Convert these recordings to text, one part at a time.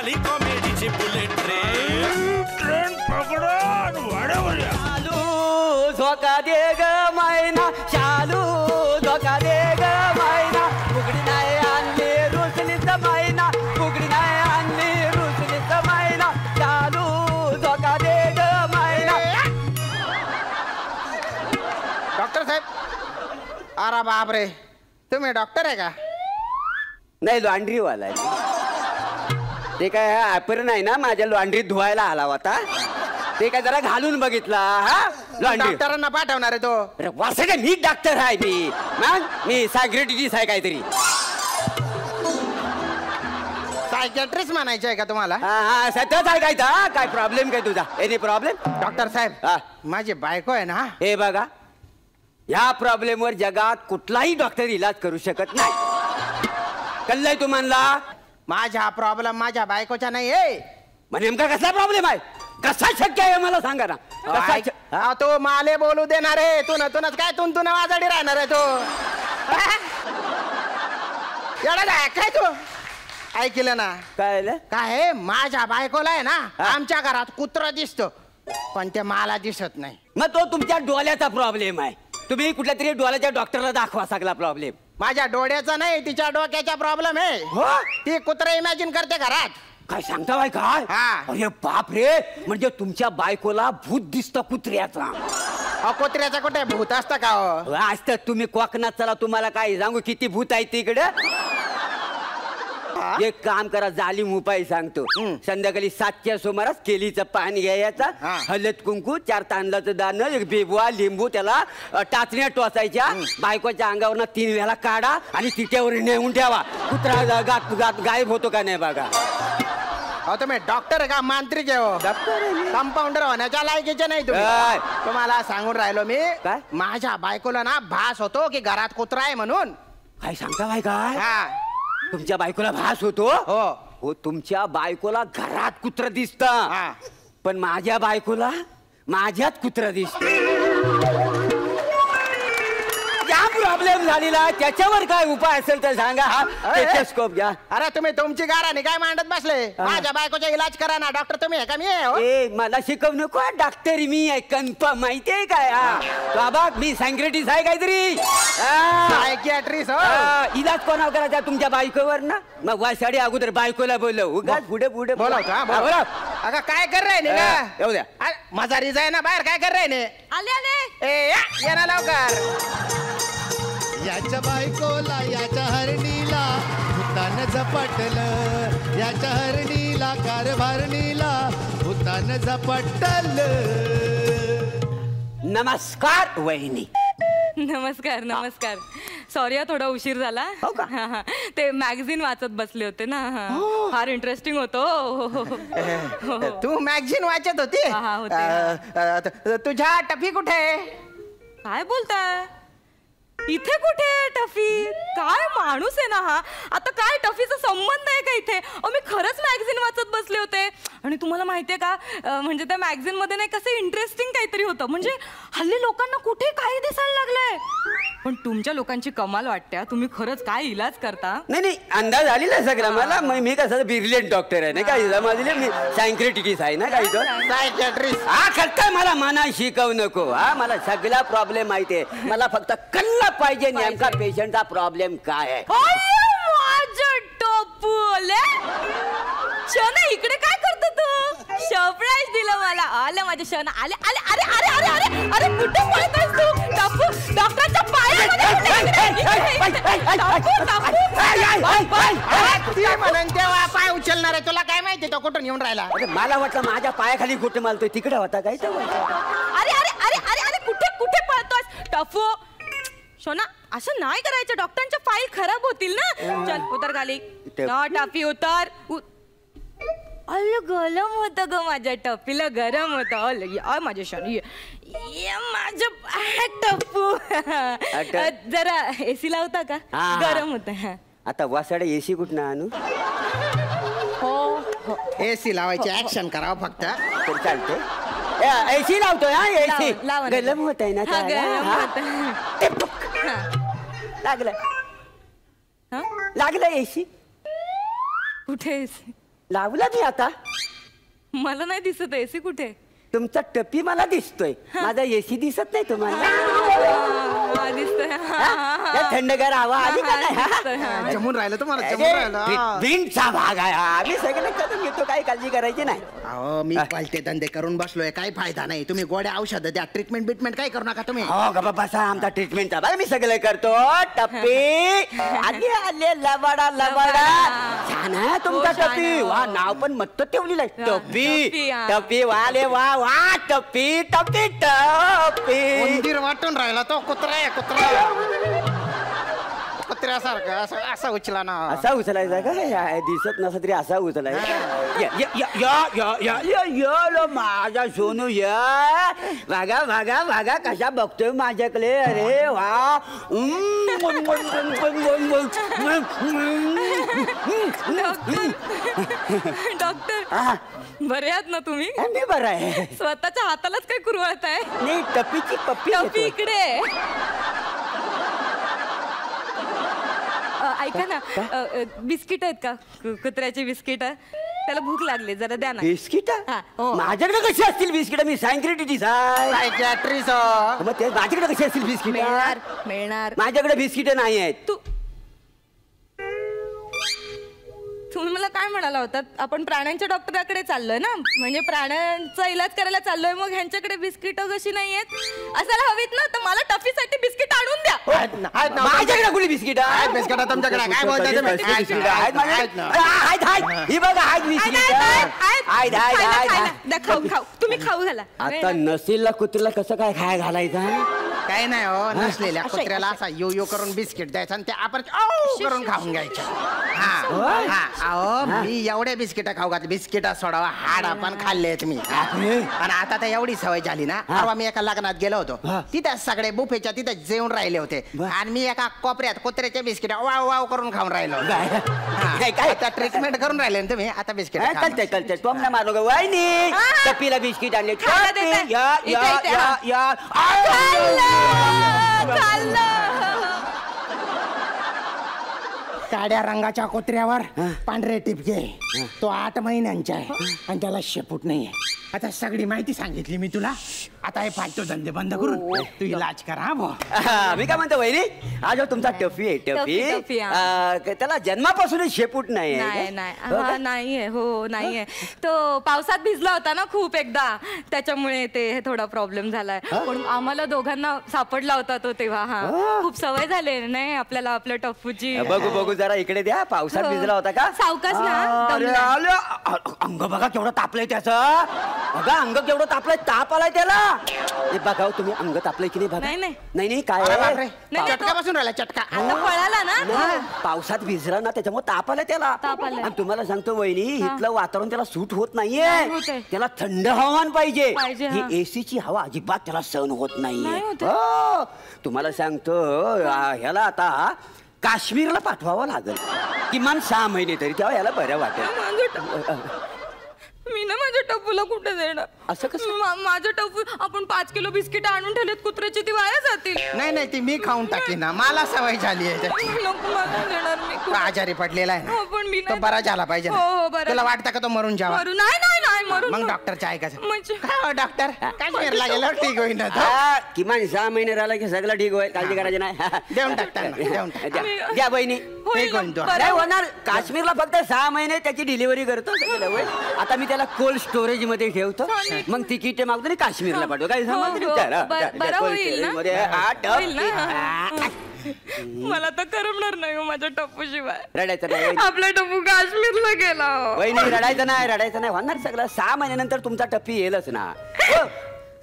झाली कॉमेडीची bullet train पकडून वाढवून शालू झोका दे ग मैना शालू झोका दे ग मैना उघडी नाही आणली रुसलीच मैना उघडी नाही आणली रुसलीच मैना शालू झोका दे ग मैना. डॉक्टर साहेब, अरे बापरे, तुम्ही डॉक्टर आहे का? नाही, लॉन्ड्रीवाला आहे. ते काय ॲपरन आहे ना, माझ्या लॉन्ड्रीत धुवायला आला होता. ते काय जरा घालून बघितला. हा, लॉन्ड्री डॉक्टरांना पाठवणार आहे तो. अरे वासडे, मी डॉक्टर आहे. मी सायक्रेटिस्ट आहे काहीतरी. सायकॅट्रिस्ट म्हणायचं आहे का तुम्हाला? हा सध्याच आहे काय तर. काय प्रॉब्लेम काय तुझा? Any problem? डॉक्टर साहेब, माझी बायको आहे ना. हे बघा, ह्या प्रॉब्लेमवर जगात कुठलाही डॉक्टर इलाज करू शकत नाही. कळलंय तुम्हाला? माझा प्रॉब्लेम माझ्या बायकोचा नाही आहे. मग नेमका कसला प्रॉब्लेम आहे? कसा शक्य आहे मला सांगा ना. तो माले बोलू देणार आहे. तुनच काय तुन वाजडी राहणार आहे तो. एवढा काय तू ऐकलं ना? काय माझ्या बायकोला आहे ना, आमच्या घरात कुत्रा दिसतो पण ते मला दिसत नाही. मग तो तुमच्या डोळ्याचा प्रॉब्लेम आहे. तुम्ही कुठल्या तरी डोळ्याच्या डॉक्टरला दाखवा सगळा प्रॉब्लेम. माझ्या डोळ्याचा नाही, तिच्या डोक्याचा प्रॉब्लेम आहे. ती कुत्रा इमॅजिन करते घरात. काय सांगता बाय? काय? अरे बाप रे, म्हणजे तुमच्या बायकोला भूत दिसतं कुत्र्याचा? कुत्र्याचा कुठे भूत असतं का? असतं. तुम्ही कोकणात चला, तुम्हाला काय सांगू किती भूत आहे तिकडे. एक काम करा, जालीम उपाय सांगतो. संध्याकाळी 7च्या सुमारास केलीचं पाणी घ्यायचा, हळद कुंकू, 4 तांदळाचं दाणं, एक बेबुआ, लिंबू, त्याला टाचण्या टोचायच्या. बायकोच्या अंगावर 3 वेळा काढा आणि तिच्यावर नेऊन ठेवा. कुत्रा गायब होतो का नाही बघा. तुम्ही डॉक्टर का मांत्रिक आहे? कंपाऊंडर होण्याच्या लायकीचे नाही तुम्ही. तुम्हाला सांगून राहिलो मी. माझ्या बायकोला ना भास होतो की घरात कुत्रा आहे म्हणून. काय सांगता बाय? काय तुमच्या बायकोला भास होतो? हो, तुमच्या बायकोला घरात कुत्र दिसत, पण माझ्या बायकोला माझ्यात कुत्र दिसत. प्रॉब्लेम झालेला, त्याच्यावर काय उपाय असेल तर सांगा. हा टेलिस्कोप घ्या. अरे तुम्ही तुमची गाराने काय मांडत बसले? माझ्या बायकोचा इलाज करा ना. डॉक्टर तुम्ही आहे का? मी आहे. मला शिकवू नको. डॉक्टर मी आहे, कन्फर्म. माहितीये काय? बाबा, मी सायक्रेटिस्ट आहे काहीतरी. सायकियाट्रिस्ट. इलाज कोणावर करायचा? तुमच्या बायकोवर ना. मग वासाडी अगोदर बायकोला बोलव. पुढे पुढे बोला. अगं काय कर रे? येऊ द्या. माझा रिझा आहे ना बाहेर. काय कर रे? आले ये ना लवकर. याच्या बायकोला याच्या हरणीला भूतान झपटलं. याच्या हरणीला कारभारणीला भूतान झपटलं. नमस्कार वहिनी. नमस्कार. सॉरी, थोडा उशीर झाला. ते मॅगझिन वाचत बसले होते ना. फार इंटरेस्टिंग होतो. तू मॅगझिन वाचत होती? तुझ्या टफी कुठे? काय बोलताय? इथे कुठे टफी? काय माणूस आहे ना हा. आता काय टफीचा संबंध आहे का इथे? मी खरंच मॅगझिन वाचत बसले होते. आणि तुम्हाला माहितीये का, म्हणजे त्या मॅगझिन मध्ये नाही कसं इंटरेस्टिंग काहीतरी होतं. म्हणजे हल्ली लोकांना कुठे काही दिसायला लागलंय. पण तुमच्या लोकांची कमाल वाटते. तुम्ही खरंच काय इलाज करता? नाही, अंदाज आलेला सगळा मला. मी कसं ब्रिलियंट डॉक्टर आहे ना. काय माझे मी सायक्रेटिस्ट आहे ना. काही तो सायकियाट्रिस्ट. करताय मला मना शिकवू नको. मला सगळा प्रॉब्लेम माहितीये. मला फक्त कल्ला पाहिजे नेमका पेशंटचा प्रॉब्लेम काय आहे. माझं टोपूले शना, इकडे काय करतो तू? सरप्राईज दिलं मला. आलं माझ्या शना. आले. अरे कुठे पळतोयस तू? टप्पू डॉक्टरच्या पायामध्ये. तेव्हा पाय उचलणार आहे. तुला काय माहिती तो कुठून येऊन राहिला? मला वाटलं माझ्या पायाखाली कुठे मालतोय तिकडे होता काय. अरे कुठे पळतोयस टप्पू? शोना, असं नाही करायचं. डॉक्टरांच्या फाईल खराब होतील ना. चल उतर खाली. टफी उतर. गरम होत ग माझ्या टफीला. गरम होत. माझ्या शनी माझं टप्पू. जरा एसी लावता का? गरम होत. आता वासाडे एसी कुठं आणू? हो, एसी लावायची ऍक्शन करावं फक्त. चालते. एसी लावतोय. एसी गरम होत आहे ना. लागलं एसी. कुठे? लावला मी आता. मला नाही दिसत एसी कुठे. तुमचा टप्पी मला दिसतोय, माझा एसी दिसत नाही तुम्हाला. दिसतोय. थंडगार हवा आली का नाही? जमून राहिलं तुम्हाला, जमून राहिलं. ट्रीटमेंटचा भाग आहे हा. आम्ही सगळं करून घेतो, काही काळजी करायची नाही. अहो मी पालते धंदे करून बसलोय, काही फायदा नाही. तुम्ही गोड्या औषध द्या, ट्रीटमेंट बिटमेंट काही करू नका तुम्ही. हो ग बाबा, आमचा ट्रीटमेंटचा भाग मी सगळं करतो. टप्पी आले आले लबाडा लबाडा. छान आहे तुमचा टप्पी. वा, नाव पण मस्त ठेवलेलं आहे, टप्पी. टप्पी वाले वा वा. टप्पी टप्पी टप्पी. मंदिर वाटून राहिला तो. कुत्रा आहे, कुत्रा. कुत्र्यासारखं असं असा उचला ना. असा उचलायचा का? दिसत नसला तरी असा उचलायचा. माझा सोनू या. भागा भागा भागा. कशा बघतोय माझ्याकडे? अरे वा. डॉक्टर बरे आहात ना तुम्ही? मी बरा आहे. स्वतःच्या हातालाच काय कुरवळत आहे? नाही, टप्पीची पप्पी. टप्पी इकडे. ऐका ना, बिस्किट आहेत का? कुत्र्याची बिस्किट. त्याला भूक लागली, जरा द्या ना. बिस्किट? माझ्याकडे कशी असतील बिस्किट? मी सायंक्रेटिस आहे. मग ते माझ्याकडे कशी असतील बिस्किट? मिळणार. माझ्याकडे बिस्किट नाही आहेत. तुम्ही मला काय म्हणाला होतात? आपण प्राण्यांच्या डॉक्टराकडे चाललोय ना, म्हणजे प्राण्यांचा इलाज करायला चाललोय. मग ह्यांच्याकडे बिस्किट कशी नाहीयेत? असायला हवीत ना. तर मला टफीसाठी बिस्किट आणून द्या. माझ्याकडे कुठली बिस्किट आहे? बिस्किट तुमच्याकडे काय बोलताय? ही बघा, आहेत बिस्किट. खाऊ खाऊ. तुम्ही खाऊ घाला. आता नसेल कुत्र्याला कसं काय खाय घालायचं? काय नाही हो, नसलेल्या कुत्र्याला असा यो यो करून बिस्किट द्यायचं आणि ते आपण करून खाऊन घ्यायचं. अहो मी एवढे बिस्किट खाऊ घातले. बिस्किट सोडावा, हाड आपण खाल्लेत मी. आणि आता तर एवढी सवय झाली ना. परवा मी एका लग्नात गेलो होतो, तिथे सगळे बुफेच्या तिथे जेवून राहिले होते आणि मी एका कोपऱ्यात कुत्र्याचे बिस्किट वाव वाव करून खाऊन राहिलो. आता ट्रीटमेंट करून राहिले ना तुम्ही. आता बिस्किट चालतंय चालतंय. तो म्हणा मारो ग वाईनी, टप्पीला बिस्किट आणले. काड्या रंगाच्या कुत्र्यावर पांढरे टिपके. तो 8 महिन्यांचा आहे आणि त्याला शेपूट नाहीये. आता सगळी माहिती सांगितली मी तुला. आता हे फालतू धंदे बंद करून तू इलाज कर. मी काय म्हणतो वहिनी, हा जो तुमचा टफी आहे, टफी त्याला जन्मापासूनच शेपूट नाही. नाहीये. हो नाहीये. तो पावसात भिजला होता ना खूप एकदा, त्याच्यामुळे ते थोडा प्रॉब्लेम झालाय. पण आम्हाला दोघांना सापडला होता तो तेव्हा. खूप सवय झाली नाही आपल्याला आपल्या टफूची. बघू बघू जरा इकडे द्या. पावसात भिजला होता का? सावकाश ना. अंग बघा केवढं तापलंय त्याचं. बघा अंग केवढं तापलंय. ताप आलाय त्याला. बघा तुम्ही अंग तापलंय की नाही? बघा. नाही नाही काय चटकापासून राहिला चटका. आता पळाला ना. पावसात भिजला ना, त्याच्यामुळे ताप आलाय त्याला. आणि तुम्हाला सांगतो वहिनी, इथलं वातावरण त्याला सूट होत नाहीये. त्याला थंड हवामान पाहिजे. ही एसीची हवा अजिबात त्याला सहन होत नाहीये. तुम्हाला सांगतो ह्याला आता काश्मीरला पाठवावं लागेल किमान 6 महिने तरी, तेव्हा याला बरं वाटेल. मी ना माझ्या टप्पूला कुठे देणार? असं कसं? माझं टप्पू, आपण 5 किलो बिस्किट आणून ठेवलेत कुत्र्याची, ती वाया जातील. नाही ती मी खाऊन टाकी ना. मला सवय झाली आहे त्याची. नको मला देणार मी. आजारी पडलेला आहे हो पण मी तो बरा झाला पाहिजे. तुला वाटतं का तो मरून जावा? नाही मरून. मग डॉक्टरच्या ऐकायचं. म्हणजे डॉक्टर काश्मीरला गेल्यावर ठीक होईल ना. किमान 6 महिने राहिला की सगळं ठीक होईल. काळजी करायची नाही. देऊन टाकता द्या बहिणी. नाही होणार. काश्मीरला फक्त 6 महिने त्याची डिलिव्हरी करतो. आता मी त्याला कोल्ड स्टोरेज मध्ये ठेवतो. मग तिकीट मागतो आणि काश्मीरला पाठवतो. काय मला तर करमणार नाही माझ्या टप्पू शिवाय. रडायचं नाही. आपला टप्पू काश्मीरला गेला. वहिनी रडायचं नाही होणार सगळं. 6 महिन्यानंतर तुमचा टप्पी येईलच ना.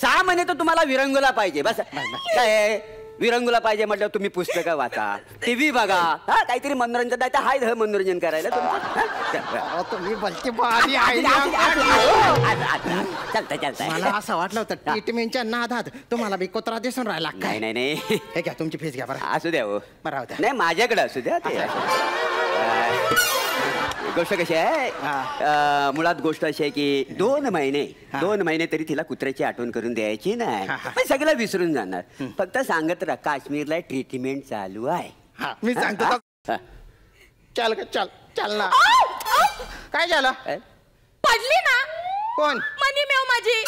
6 महिने तर तुम्हाला विरंगुला पाहिजे. बस काय विरंगुला पाहिजे म्हटलं तुम्ही पुस्तकं वाचा, टीव्ही बघा, काहीतरी मनोरंजन आहे. हाय मनोरंजन करायला तुम्ही बोलते. चालतंय. मला असं वाटलं होतं ट्रीटमेंटच्या नादात तुम्हाला बी कुत्रा दिसून राहिला. नाही हे घ्या तुमची फीस घ्या. बरं असू द्या. हो बरं होत्या. नाही माझ्याकडे असू द्या. गोष्ट कशी आहे, मुळात गोष्ट अशी आहे की 2 महिने तरी तिला कुत्र्याची आठवण करून द्यायची नाही. सगळं विसरून जाणार. फक्त सांगत राहा काश्मीरला ट्रीटमेंट चालू आहे. मी सांगतो. चल ना. काय झालं? पडली ना कोण? मनी मेव माझी.